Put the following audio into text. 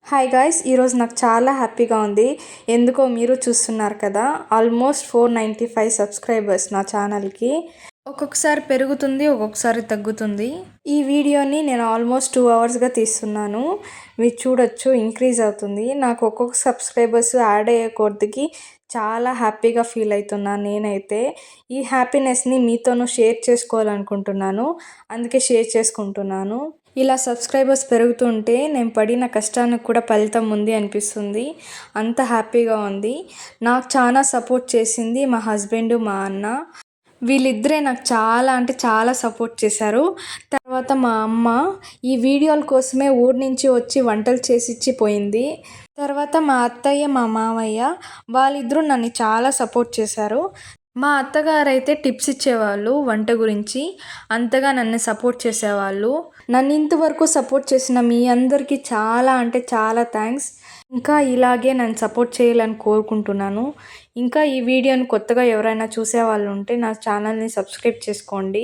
Hi guys, ఈరోజు నాకు చాలా హ్యాపీగా ఉంది. ఎందుకో మీరు చూస్తున్నారు కదా, ఆల్మోస్ట్ 495 సబ్స్క్రైబర్స్ నా ఛానల్కి. ఒక్కొక్కసారి పెరుగుతుంది, ఒక్కొక్కసారి తగ్గుతుంది. ఈ వీడియోని నేను ఆల్మోస్ట్ 2 అవర్స్గా తీస్తున్నాను. మీరు చూడొచ్చు, ఇంక్రీజ్ అవుతుంది. నాకు ఒక్కొక్క సబ్స్క్రైబర్స్ యాడ్ అయ్యే కొద్దికి చాలా హ్యాపీగా ఫీల్ అవుతున్నాను నేనైతే. ఈ హ్యాపీనెస్ని మీతోనూ షేర్ చేసుకోవాలనుకుంటున్నాను, అందుకే షేర్ చేసుకుంటున్నాను. ఇలా సబ్స్క్రైబర్స్ పెరుగుతుంటే నేను పడిన కష్టానికి కూడా ఫలితం ఉంది అనిపిస్తుంది. అంత హ్యాపీగా ఉంది. నాకు చాలా సపోర్ట్ చేసింది మా హస్బెండ్, మా అన్న. వీళ్ళిద్దరే నాకు చాలా అంటే చాలా సపోర్ట్ చేశారు. తర్వాత మా అమ్మ ఈ వీడియోల కోసమే ఊరి నుంచి వచ్చి వంటలు చేసిచ్చి పోయింది. తర్వాత మా అత్తయ్య, మా మామయ్య వాళ్ళిద్దరూ నన్ను చాలా సపోర్ట్ చేశారు. మా అత్తగారు అయితే టిప్స్ ఇచ్చేవాళ్ళు వంట గురించి, అంతగా నన్ను సపోర్ట్ చేసేవాళ్ళు. నన్ను ఇంతవరకు సపోర్ట్ చేసిన మీ అందరికీ చాలా అంటే చాలా థ్యాంక్స్. ఇంకా ఇలాగే నన్ను సపోర్ట్ చేయాలని కోరుకుంటున్నాను. ఇంకా ఈ వీడియోని కొత్తగా ఎవరైనా చూసేవాళ్ళు ఉంటే నా ఛానల్ని సబ్స్క్రైబ్ చేసుకోండి.